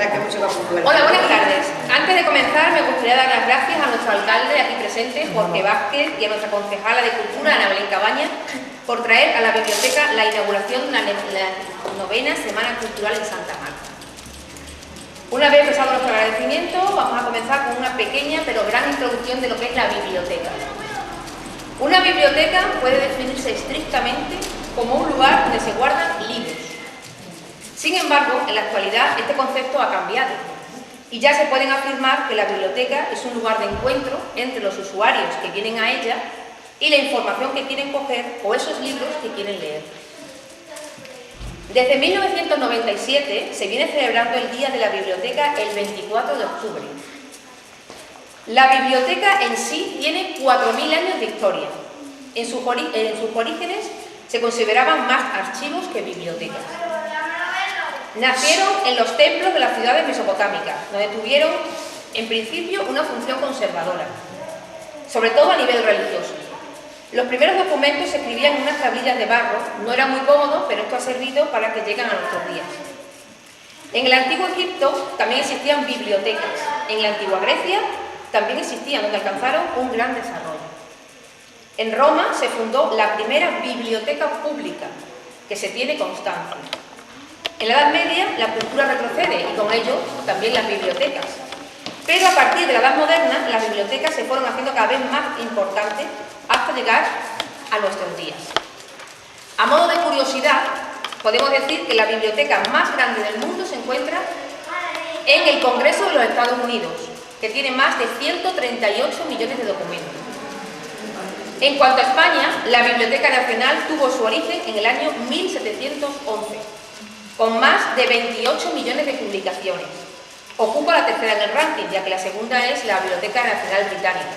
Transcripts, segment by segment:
Hola, buenas tardes. Antes de comenzar, me gustaría dar las gracias a nuestro alcalde aquí presente, Jorge Vázquez, y a nuestra concejala de Cultura, Ana Belén Cabañas, por traer a la biblioteca la inauguración de la 9ª Semana Cultural en Santa Marta. Una vez expresado nuestro agradecimiento, vamos a comenzar con una pequeña pero gran introducción de lo que es la biblioteca. Una biblioteca puede definirse estrictamente como un lugar donde se guardan libros. Sin embargo, en la actualidad este concepto ha cambiado y ya se pueden afirmar que la biblioteca es un lugar de encuentro entre los usuarios que vienen a ella y la información que quieren coger o esos libros que quieren leer. Desde 1997 se viene celebrando el Día de la Biblioteca el 24 de octubre. La biblioteca en sí tiene 4.000 años de historia. En sus orígenes se consideraban más archivos que bibliotecas. Nacieron en los templos de las ciudades mesopotámicas, donde tuvieron, en principio, una función conservadora, sobre todo a nivel religioso. Los primeros documentos se escribían en unas tablillas de barro, no era muy cómodo, pero esto ha servido para que lleguen a nuestros días. En el antiguo Egipto también existían bibliotecas, en la antigua Grecia también existían, donde alcanzaron un gran desarrollo. En Roma se fundó la primera biblioteca pública, que se tiene constancia. En la Edad Media la cultura retrocede y con ello también las bibliotecas. Pero a partir de la Edad Moderna las bibliotecas se fueron haciendo cada vez más importantes hasta llegar a nuestros días. A modo de curiosidad, podemos decir que la biblioteca más grande del mundo se encuentra en el Congreso de los Estados Unidos, que tiene más de 138 millones de documentos. En cuanto a España, la Biblioteca Nacional tuvo su origen en el año 1711, con más de 28 millones de publicaciones. Ocupa la tercera en el ranking, ya que la segunda es la Biblioteca Nacional Británica.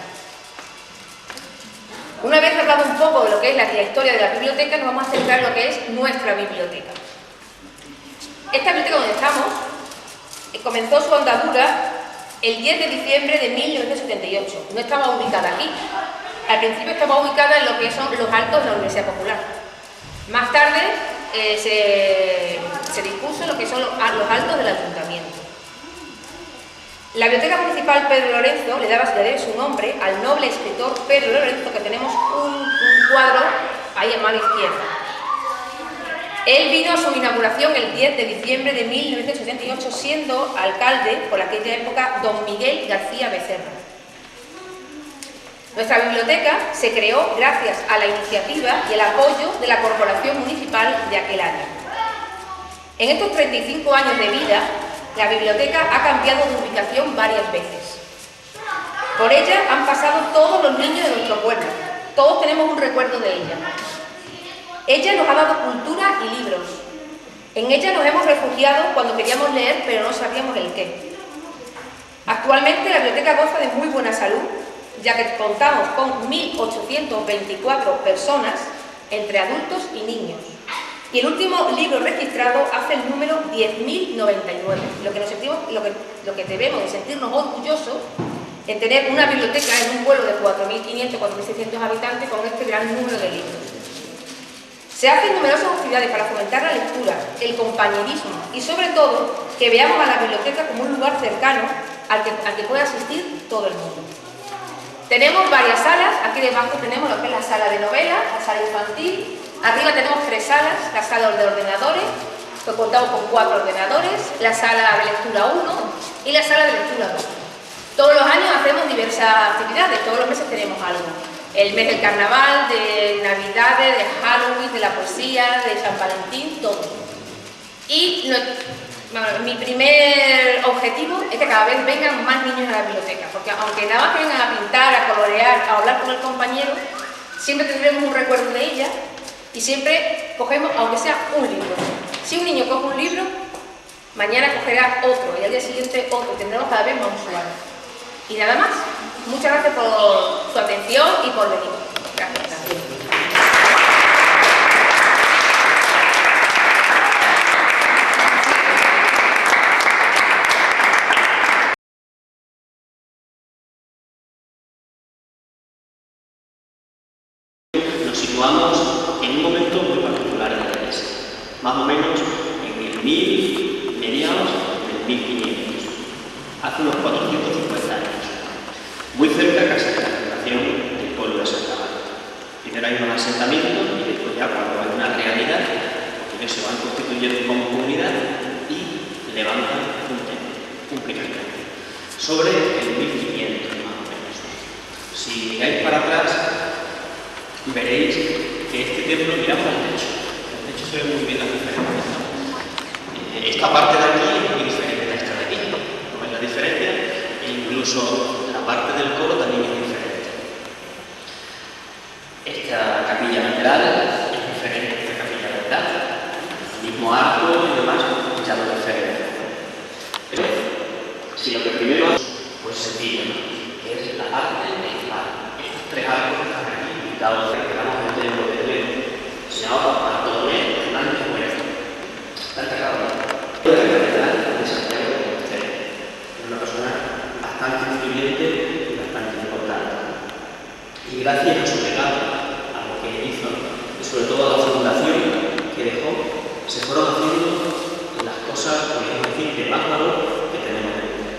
Una vez hablado un poco de lo que es la historia de la biblioteca, nos vamos a centrar en lo que es nuestra biblioteca. Esta biblioteca donde estamos comenzó su andadura el 10 de diciembre de 1978. No estaba ubicada aquí. Al principio estaba ubicada en lo que son los altos de la Universidad Popular. Más tarde se dispuso lo que son los altos del ayuntamiento. La Biblioteca Municipal Pedro Lorenzo le debe su nombre al noble escritor Pedro Lorenzo, que tenemos un cuadro ahí a mano izquierda. Él vino a su inauguración el 10 de diciembre de 1978, siendo alcalde por aquella época don Miguel García Becerra. Nuestra biblioteca se creó gracias a la iniciativa y el apoyo de la Corporación Municipal de aquel año. En estos 35 años de vida, la biblioteca ha cambiado de ubicación varias veces. Por ella han pasado todos los niños de nuestro pueblo. Todos tenemos un recuerdo de ella. Ella nos ha dado cultura y libros. En ella nos hemos refugiado cuando queríamos leer, pero no sabíamos el qué. Actualmente la biblioteca goza de muy buena salud, ya que contamos con 1.824 personas entre adultos y niños. Y el último libro registrado hace el número 10.099, lo que debemos de sentirnos orgullosos en tener una biblioteca en un pueblo de 4.500, 4.600 habitantes con este gran número de libros. Se hacen numerosas actividades para fomentar la lectura, el compañerismo y sobre todo que veamos a la biblioteca como un lugar cercano al que pueda asistir todo el mundo. Tenemos varias salas, aquí debajo tenemos lo que es la sala de novela, la sala infantil, arriba tenemos 3 salas, la sala de ordenadores, que contamos con 4 ordenadores, la sala de lectura 1 y la sala de lectura 2. Todos los años hacemos diversas actividades, todos los meses tenemos algo. El mes del carnaval, de navidades, de Halloween, de la poesía, de San Valentín, todo. Y mi primer objetivo es que cada vez vengan más niños a la biblioteca, porque aunque nada más que vengan a pintar, a colorear, a hablar con el compañero, siempre tendremos un recuerdo de ella y siempre cogemos, aunque sea un libro. Si un niño coge un libro, mañana cogerá otro y al día siguiente otro, tendremos cada vez más usuarios. Y nada más. Muchas gracias por su atención y por venir. Gracias. Nos situamos en un momento muy particular de la Iglesia, más o menos en el 1000, mediados del 1500, hace unos 450 años, muy cerca casi de la fundación del pueblo de Santa Marta. Primero hay un asentamiento y después ya cuando hay una realidad, ellos se van constituyendo como comunidad y levantan un templo, un primer templo, sobre el 1500 más o menos. Si miráis para atrás, veréis que este templo, miramos al techo. El techo se ve muy bien las diferencias, ¿no? Esta parte de aquí es muy diferente a esta de aquí, ¿no es la diferencia? E incluso la parte del coro también es diferente. Esta capilla lateral es diferente a esta capilla lateral. El mismo arco y demás ya lo diferencia. Pero si lo que primero es, pues sencillo, ¿no? Que es la parte del par. Estos tres arcos que están aquí, pintados que vamos a meter en lo que es se llama Bartolomé Hernández Muerto. Está encargado de la catedral de Santiago de Compostela. Es una persona bastante influyente y bastante importante. Y gracias a su legado, a lo que hizo, y sobre todo a la fundación que dejó, se fueron haciendo las cosas, podríamos decir, de más valor que tenemos en el mundo.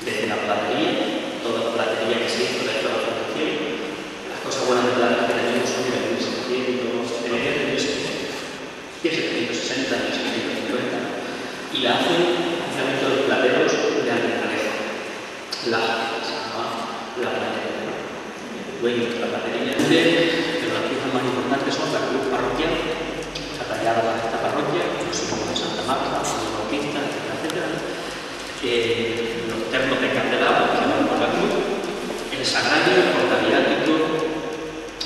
Desde la platería, toda la platería que se hizo dentro de la fundación, las cosas buenas de plata que tenemos son de 1760, 1750, y la hacen precisamente los plateros de Almendralejo. La platería. El dueño de la platería pero las piezas más importantes son la cruz parroquial, está tallada para esta parroquia, los símbolos de Santa Marta, San Bautista, etcétera. Los ternos de candelabro que van por la cruz, el sagrario, el portaviático,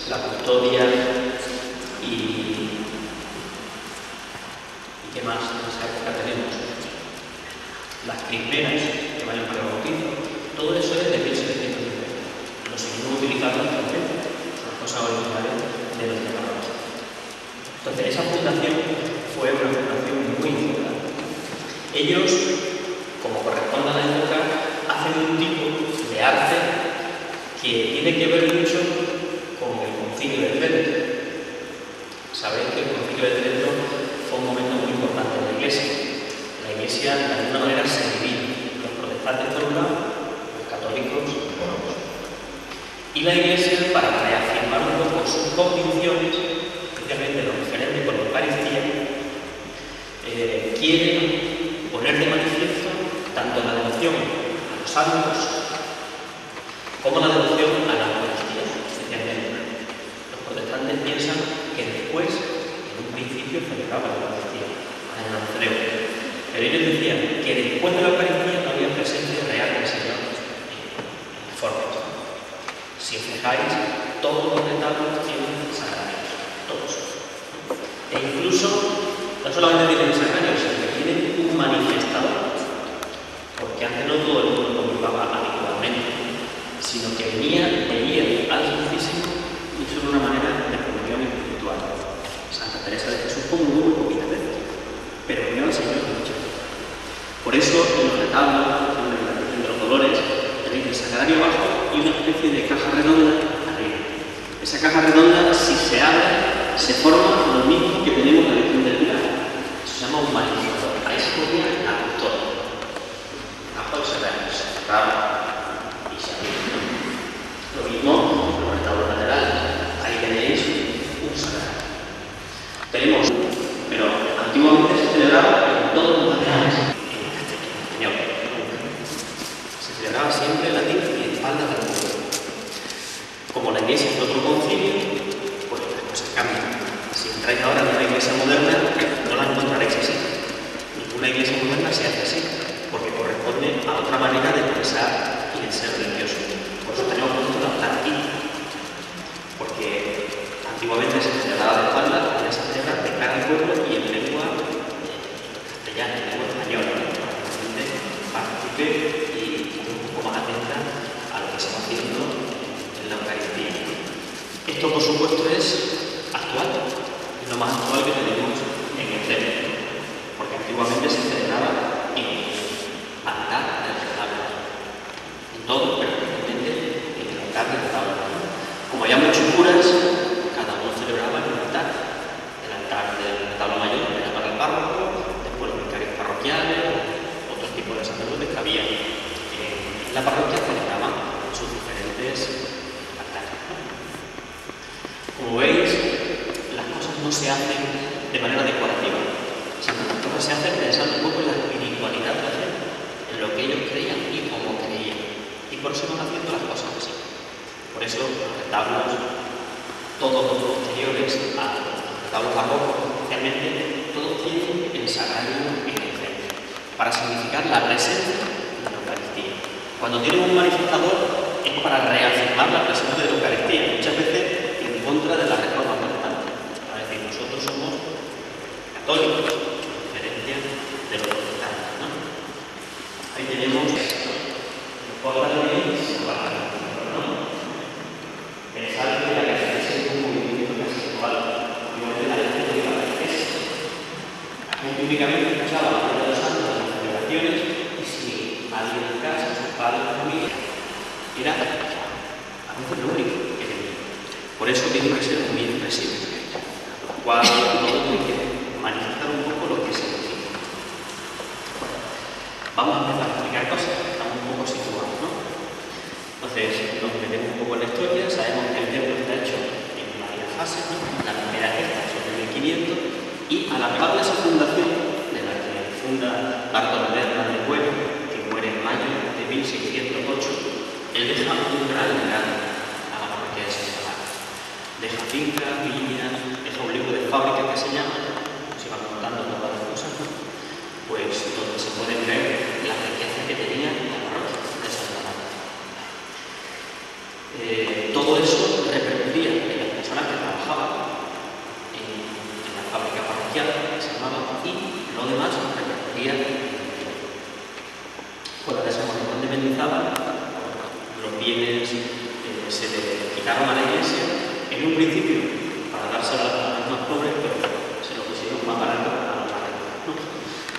la custodia y ¿qué más en esa época tenemos? Las crisperas que vayan para el bautizo, todo eso es de 1750. Lo seguimos utilizando también, son cosas originales de nuestra parroquia. Entonces, esa fundación fue una fundación muy importante. Ellos, como corresponde a la época, hacen un tipo de arte que tiene que ver mucho con el Concilio de Trento. Sabéis que el Concilio de Trento fue un momento muy importante en la Iglesia. La Iglesia, de alguna manera, se divide. Los protestantes por un lado, los católicos por otro. Y la Iglesia, para reafirmar un poco sus convicciones, especialmente lo referente con la Eucaristía, quiere poner de manifiesto tanto la devoción a los santos como la devoción a la Eucaristía, especialmente. Los protestantes piensan que después, en un principio, celebraban la Eucaristía, en el Nancreo. Pero ellos decían que después de la Eucaristía no había presencia real del Señor en formas. Si os fijáis, todos los retablos tienen sagrarios, todos. E incluso, no solamente tienen sagrarios, sino que tienen un manifestador. Porque antes no todo el mundo convocaba habitualmente, sino que venía al Santísimo y eso era una manera de comunión espiritual. Santa Teresa de Jesús comulgó muy poquitas veces, pero vino al Señor mucho. Por eso, en los retablos, en la Virgen de los Dolores, tenéis el sagrario abajo y una especie de caja redonda arriba. Esa caja redonda, si se abre, se forma lo mismo que tenemos en la Virgen del Pilar. Eso se llama un manifestador. Ahí se ponía la custodia. Abajo se cerraba y se abría. Lo mismo en los retablos laterales. Ahí tenéis un sagrario. Tenemos, pero antiguamente se celebraba en todos los materiales. Se celebraba siempre en latín y en espalda del pueblo. Como la iglesia es otro concilio, pues las cosas cambian. Si entráis ahora en una iglesia moderna, no la encontraréis así. Ninguna iglesia moderna se hace así, porque corresponde a otra manera de pensar y de ser religioso. Por eso tenemos por ejemplo la latín, porque antiguamente se celebraba de espalda, ahora se celebra de cara al pueblo y en lengua castellana, en lengua española, para que la gente participe y esté un poco más atenta a lo que se va haciendo en la Eucaristía. Esto, por supuesto, es actual, es lo más actual que tenemos en el templo, porque antiguamente se celebraba en altar del retablo, en todo, pero especialmente en el altar del retablo. Como había muchos curas, cada uno celebraba en un altar. El altar del retablo mayor era para el párroco, después los vicarios parroquiales, de manera decorativa, sino que las torres se hacen pensando un poco en la espiritualidad de la gente, en lo que ellos creían y cómo creían. Y por eso van haciendo las cosas así. Por eso los retablos, todos los posteriores a los retablos barrocos, especialmente, todos tienen el sagrario en el centro, para significar la presencia de la Eucaristía. Cuando tienen un manifestador es para reafirmar la presencia de la Eucaristía, muchas veces en contra de la reforma protestante. Es decir, nosotros somos católicos, a diferencia de los protestantes, ¿no? Ahí tenemos los cuadros ¿no? Pensar que la catequesis es un movimiento conceptual, igual que la gente de la catequesis. La gente únicamente escuchaba la vida de los santos en las celebraciones y si alguien en casa, sus padres, su familia, era a veces lo único que tenía. Por eso tiene que ser muy expresivo, lo cual no tiene que manifestar un poco lo que significa. Vamos a empezar a explicar cosas, estamos un poco situados, ¿no? Entonces, nos metemos un poco en la historia, sabemos que el templo está hecho en varias fases, ¿no? La primera esta sobre 1500 y a la par de esa fundación, de la que funda Bartolomé Hernández Bueno, que muere en mayo de 1608, él deja un gran legado a la parroquia de Santa Marta. Deja fincas, viñas, deja un libro de fábrica que se llama, se van contando todas las cosas, ¿no? Pues donde se pueden ver la riqueza que tenía la parroquia de Santa Marta. Todo eso repercutía en las personas que trabajaban en la fábrica parroquial, que se llamaba, y lo demás repercutía en el cielo. Con la desamortización de Mendizábal, los bienes se le quitaron a la iglesia en un principio para dárselo a los más pobres, pero se lo pusieron más barato a los más ricos, ¿no?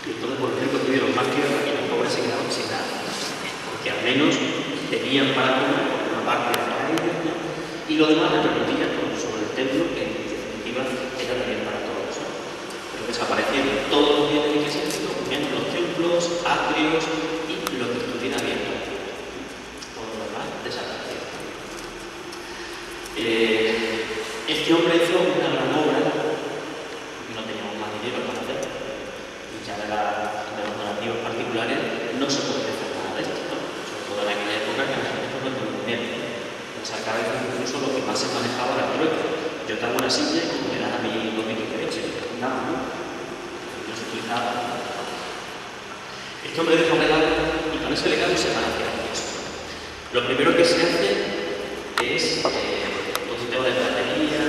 Y entonces los ricos tuvieron más tierra y los pobres se quedaron sin nada, porque al menos tenían para comer por una parte para ellos, ¿no? Y lo demás repercutía sobre el templo, que en definitiva era también para todos, ¿no? Pero desaparecieron todos los bienes eclesiásticos, menos los templos, atrios y lo que estuviera abierto. Todo lo demás desapareció. Este hombre hizo una gran obra, porque no teníamos más dinero para hacer, y ya de los donativos particulares no se puede hacer nada de esto, ¿no? Sobre todo en aquella época que la gente no tenía dinero. En esa cabeza incluso lo que más se manejaba era el trueque. Yo te hago una silla y me das a mí 2 litros de leche. Nada, ¿no? No se utilizaba. Este hombre deja un legado y con ese legado se van a hacer cosas. Lo primero que se hace es todo el tema de batería,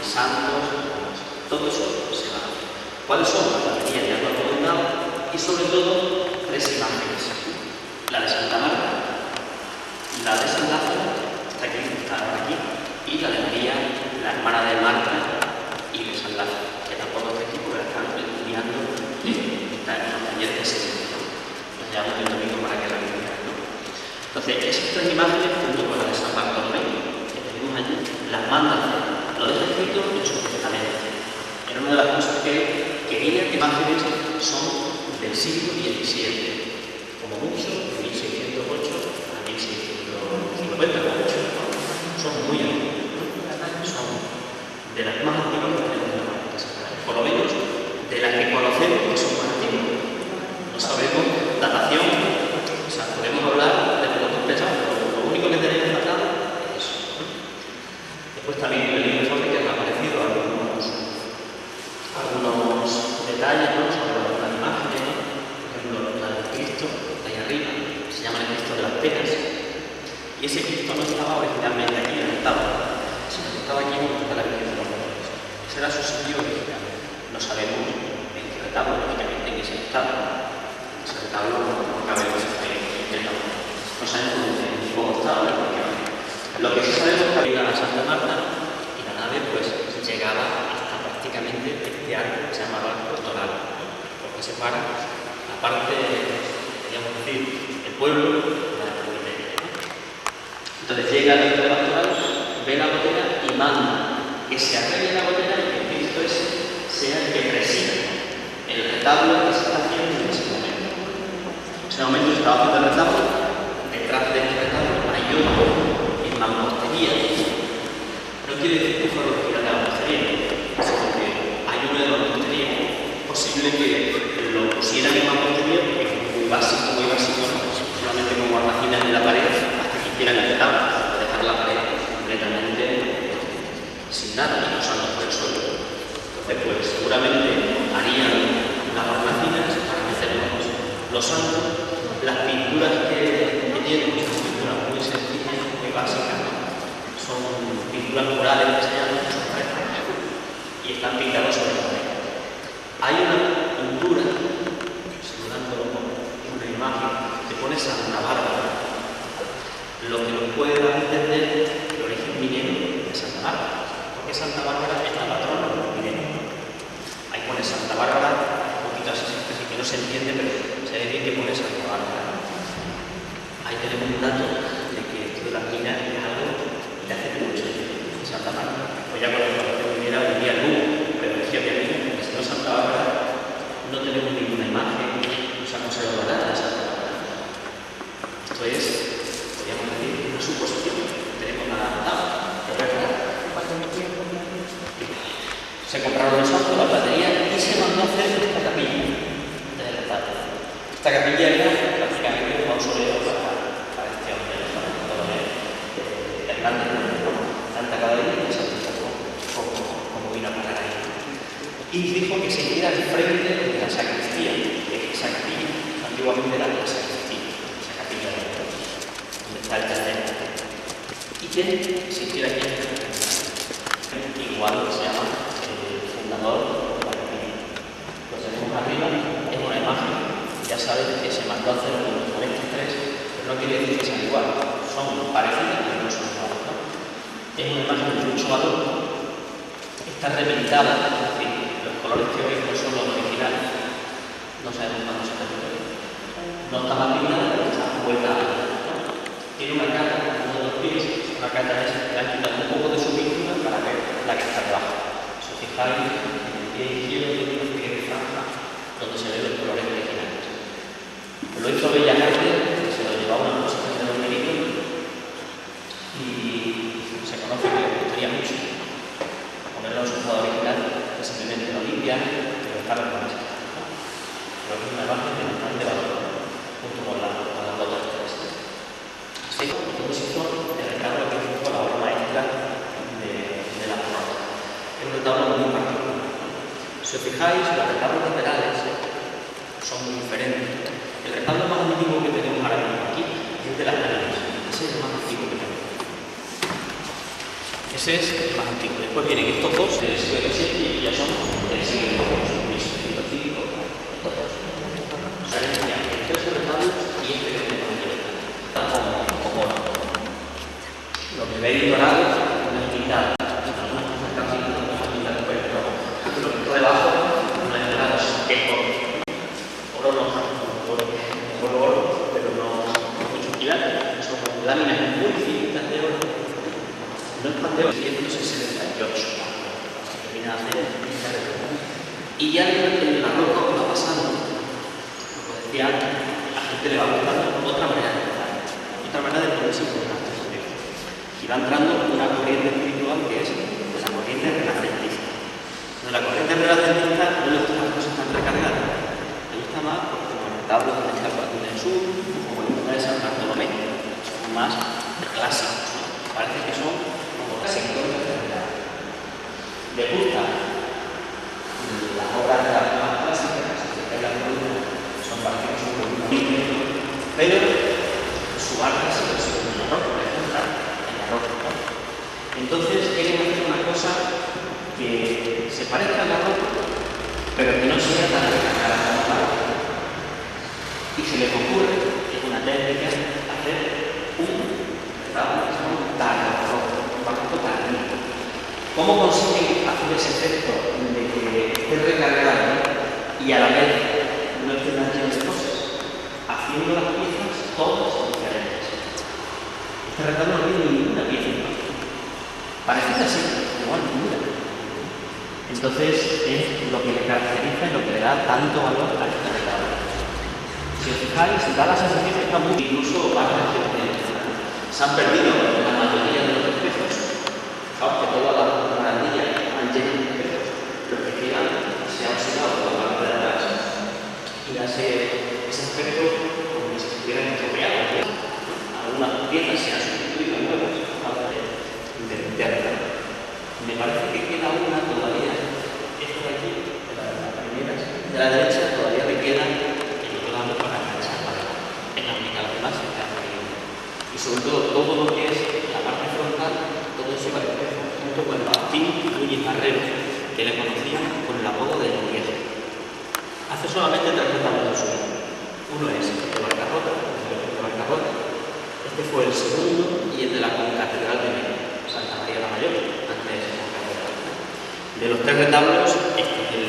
santos, todo eso se va a hacer. ¿Cuáles son las baterías? Ya lo he comentado. Y sobre todo 3 imágenes. La de Santa Marta, la de San Lázaro, está aquí, y la de María, la hermana de Marta y de San Lázaro, que tampoco está aquí porque la están estudiando está en los talleres de seguimiento. Nos llevamos el domingo para que la vean, ¿no? Entonces, esas 3 imágenes, junto con la de San Bartolomé, que tenemos allí, las manda, lo deja escrito en su testamento. Era una de las cosas que quería que imágenes son del siglo XVII, como mucho, de 1608 a 1650, como mucho, son muy antiguos, ¿no? Son de las más antiguas que tenemos en la parroquia sagrada, por lo menos de las que conocemos que son más antiguas. No sabemos datación, o sea, podemos hablar de lo que pensamos, pero lo único que tenemos datado es eso, ¿no? Después también en el libro de fábrica han aparecido algunos detalles, ¿no? Sobre las imágenes, ¿no? Por ejemplo, la del Cristo, de ahí arriba, se llama el Cristo de las Penas. Y ese Cristo no estaba originalmente aquí en el tabla, sino que estaba aquí donde está la Virgen de los Dolores. Ese era su sitio original. No sabemos en qué retablo, lógicamente, en ese retablo. Ese retablo no cabe en ese retablo. No sabemos en cómo estaba, porque lo que sí sabemos es que había a Santa Marta y la nave pues llegaba hasta prácticamente este arco que se llamaba Portoral, porque separa la parte, podríamos decir, el pueblo de la presbitería. Entonces llega al de la pastoral, ve la botella y manda que se arregle la botella y que Cristo ese sea el que presida el retablo que se está haciendo en ese momento. En ese momento se estaba haciendo el retablo, detrás de este retablo hay otro en mampostería. No quiere decir que fue original de la mampostería, sino que hay uno de los los santos, las pinturas que tienen, son pinturas muy sencillas, muy básicas, son pinturas murales que se llaman, y están pintados sobre la pared. Hay una pintura, simulándolo con una imagen, que pone Santa Bárbara, lo que nos puede dar a entender el origen minero de Santa Bárbara, porque Santa Bárbara es la patrona de los mineros. Ahí pone Santa Bárbara, un poquito así que no se entiende, pero se ve bien que pone Santa Bárbara. Ahí tenemos un dato de que esto de las minas es algo de hace mucho tiempo. Santa Bárbara, pues ya con la explotación minera vivía el Lugo, pero decía que porque si no Santa Bárbara no tenemos ninguna imagen, no se ha conservado nada de Santa Bárbara. Esto es, podríamos decir, una suposición, tenemos nada notado, es verdad. Se compraron los santos, la platería, y se mandó a hacer esta capilla del retablo. Esta capilla era prácticamente un mausoleo para este hombre, para Bartolomé Hernández, Santa Catalina, y se dijo como vino a parar ahí. Y dijo que se hiciera al frente de la sacristía, que esa capilla antiguamente era la sacristía, esa capilla donde está el terreno. Y que se hiciera aquí igual se llama fundador de la capilla. Lo tenemos arriba, es una imagen. Ya sabéis que se mandó a hacer con estos tres, pero no quiere decir que sean igual. Son parecidas, pero no son iguales, ¿no? Es una imagen de mucho valor. Está repintada, es decir, los colores que veis no son los originales. No sabemos cuándo se repitió. No está más pintada, pero está vuelta a la, ¿no? Tiene una cara, uno de los pies, una cara esa que le han quitado un poco de su pintura para ver la que está debajo. Si os fijáis, en el pie izquierdo tiene una especie de franja donde se ven los colores originales. Lo hizo Bellas Artes, que se lo llevó a una exposición de los meridios, y se conoce que le gustaría mucho ponerlo en su estado original, que simplemente lo limpian, pero está bien con eso. Pero es una imagen de bastante valor, junto con las otras tres. Así que la exposición de retablo que fue la obra maestra de la parroquia. Es un retablo muy particular. Si os fijáis, los retablos laterales son muy diferentes. El retablo más antiguo que tenemos ahora mismo aquí es de las Marinas. Ese es el más antiguo que tenemos. Ese es el más antiguo. Después vienen estos dos del siglo VII y ya son del siglo V, estos dos. O sea, el tercer retablo y este que tenemos aquí. Como lo que veis dorado no es pintado. Algunas cosas están pintadas, no están pintadas, pero lo que está debajo no es dorado, es oro no oro, pero no mucho quilates, son láminas muy finitas de oro. No es más de 168, termina de hacer esta reforma. Y ya el barroco va pasando, como decía antes, a la gente le va gustando otra manera de pensar, otra manera de ponerse en contacto. Y va entrando una corriente espiritual que es la corriente renacentista. Pero la corriente renacentista no le gustan las cosas tan recargadas, le gusta más tablos de la Cuadratura del Sur, como el de San Bartolomé, son más clásicos, ¿no? Parece que son como clásicos. Le gusta las obras de las más clásicas, son parece que son muy bonitas, pero su arte siempre ha sido el barroco, el barroco, ¿no? Entonces quieren hacer una cosa que se parezca al barroco, pero que no sea tan recargada como el barroco. Y se les ocurre, es una técnica, hacer un retablo barroco tardío. ¿Cómo consiguen hacer ese efecto de que esté recargado y a la vez no esté tan lleno de cosas? Haciendo las piezas todas diferentes. Este retablo no tiene ninguna pieza igual. Parece así, igual ninguna. Entonces es lo que le caracteriza y lo que le da tanto valor a este retablo. Si os fijáis, da la sensación que está muy... Incluso se han perdido la mayoría de los espejos. Fijaos que todas las barandillas han lleno de espejos. Lo que quedan se ha oxidado por la parte de atrás y hace ese aspecto como si se estuvieran estropeados. Algunas piezas se han sustituido nuevas para intentar. Me parece que queda una todavía, esta de aquí, de la primera, de la derecha, todavía me queda. Para sobre todo lo que es la parte frontal, todo eso va junto con el Martín Núñez Barrero, que le conocía con el apodo de El Viejo. Hace solamente 3 retablos de su vida. Uno es el de Barcarrota, este fue el segundo, y el de la Concatedral de Santa María la Mayor, antes de esa concatedral. De los 3 retablos, este es el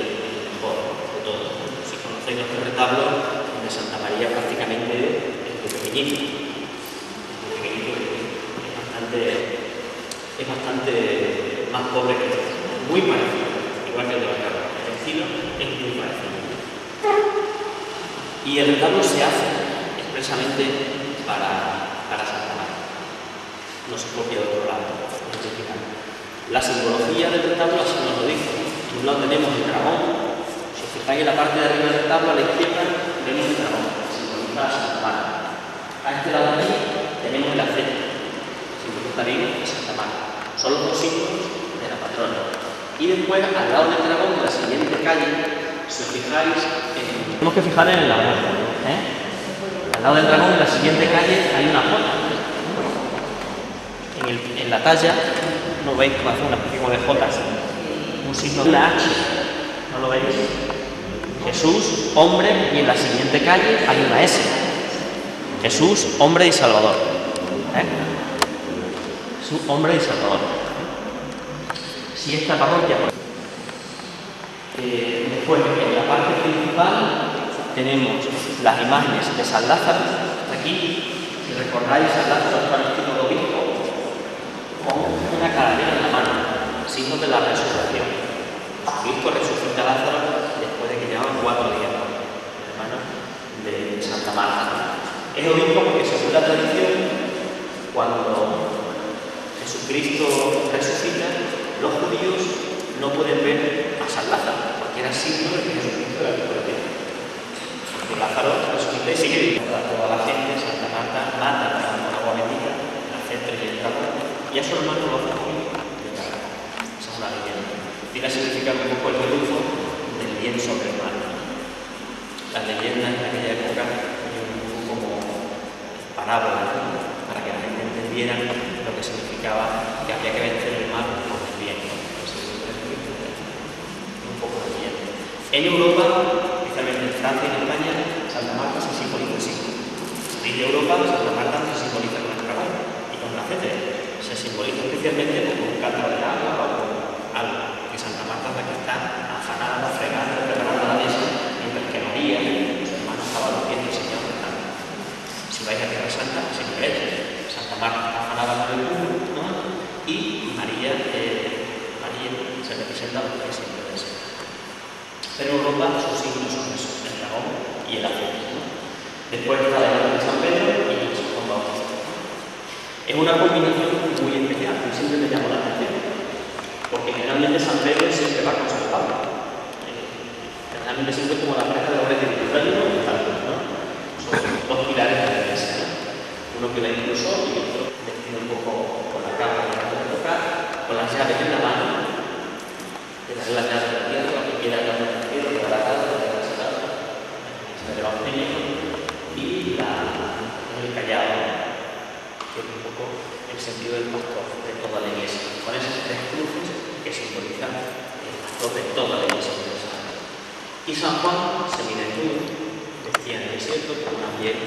mejor de todos. Si conocéis los 3 retablos, el de Santa María prácticamente es muy pequeñito. Es bastante más pobre que este, muy parecido, igual que el de Barcarrota. El estilo es muy parecido. Y el retablo se hace expresamente para Santa Marta. No se copia de otro lado. La simbología del retablo así nos lo dice. Por un lado tenemos el dragón. Si os fijáis en la parte de arriba del retablo, a la izquierda, vemos el dragón, que simboliza a Santa Marta. A este lado de aquí tenemos el aceite, que simboliza también a Santa Marta. Son los 2 símbolos de la patrona. Y después, al lado del dragón, en la siguiente calle, si os fijáis, tenemos que fijar en el dragón. Al lado del dragón, en la siguiente calle, hay una J. En la talla, no veis que hace una especie de J, un signo de la H. ¿No lo veis? Jesús, hombre, y en la siguiente calle hay una S. Jesús, hombre y Salvador. Jesús, hombre y Salvador. Si esta parroquia... después, en la parte principal, tenemos las imágenes de San Lázaro. Aquí, si recordáis, San Lázaro está vestido de obispo con una calavera en la mano, signo de la resurrección. Cristo resucita a Lázaro después de que llevan 4 días, hermano de Santa Marta. Es obispo porque, según la tradición, cuando Jesucristo resucita, los judíos no pueden ver a San Lázaro, porque era signo de que Jesucristo era el resucitado. Porque Lázaro resucita y sigue viviendo a toda la gente. Santa Marta mata con agua bendita, la cetro y el dragón, y a su hermano lo hace con el dragón. Esa es una leyenda. Viene a significar un poco el triunfo del bien sobre el mal. Las leyendas en aquella época eran un poco como parábolas, para que la gente entendiera lo que significaba que había que vencer el mal con el bien. Un poco de bien. En Europa, especialmente en Francia y en España, Santa Marta se simboliza así. En Europa, Santa Marta se simboliza con el dragón y con la cetro. Se simboliza especialmente con un cántaro de agua o con algo. Que Santa Marta es la que está afanada, fregando, preparando la mesa, mientras que María, su hermana, estaba luciendo el Señor. Si vais a Tierra Santa, siempre veis. Santa Marta está afanada con el mundo, ¿no? Y María se representa lo que siempre es. Pero en Europa sus signos son esos, el dragón y el aceite, ¿no? Después está la imagen de San Pedro y San Juan Bautista. Es una combinación muy especial, que siempre me llamó la atención, porque generalmente San Pedro siempre va con San Pablo. Generalmente siempre como la pareja de los reyes de ¿no? Son 2 pilares de la iglesia, ¿no? Uno que va incluso y otro vestido un poco con la capa de tocar, con las llaves en la mano, de las llaves de la tierra, lo que quiera la mano de la casa, de la sala, del evangelio, y el callado, que es un poco el sentido del pastor de toda la iglesia, con esas 3 cruces que simbolizan el pastor de toda la iglesia universal. Y San Juan se mira en todo, vestía en el desierto con una piel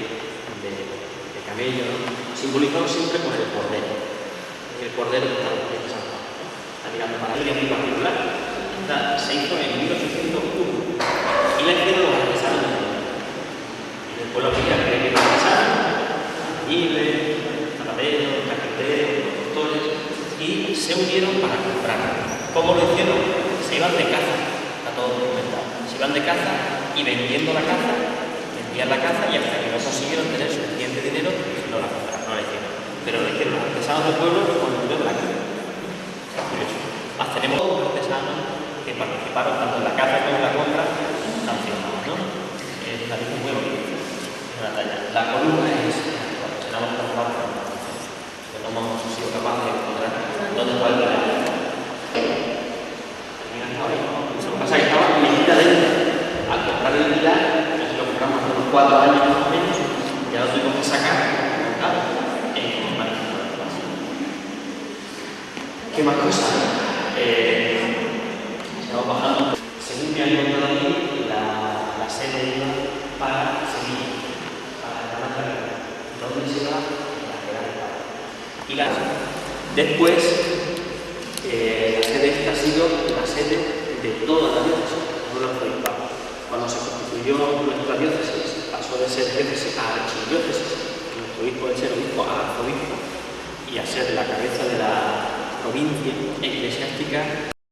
de camello, ¿no? Simbolizado siempre con el cordero. El cordero está en el de San Juan. Está mirando para él, muy particular. Se hizo en 1801 y la hicieron los artesanos. Y después lo que ya creen que los artesanos, albañiles, zapateros, carpinteros, productores, y se unieron para comprar. ¿Cómo lo hicieron? Se iban de caza, está todo documentado. Se iban de caza y vendiendo la caza, vendían la caza y hasta que no consiguieron tener suficiente dinero, no la compraron, no la hicieron. Pero lo hicieron los artesanos del pueblo con el dinero de la caza. Es curioso. Más tenemos dos artesanos que participaron tanto en la caza como en la compra, sancionados, ¿no? Es una lista muy bonita. Una talla. La columna es, bueno, será un poco más, que no hemos sido capaces de encontrar dónde fue el plan. Lo que pasa es que estaba metida dentro. Al comprar el pilar, lo compramos hace unos 4 años más o menos, ya lo tuvimos que sacar, claro, y después, la sede esta ha sido la sede de toda la diócesis, no la arzobispado. Cuando se constituyó nuestra diócesis, pasó de ser diócesis a archidiócesis, nuestro obispo de ser obispo a arzobispo, y a ser la cabeza de la provincia eclesiástica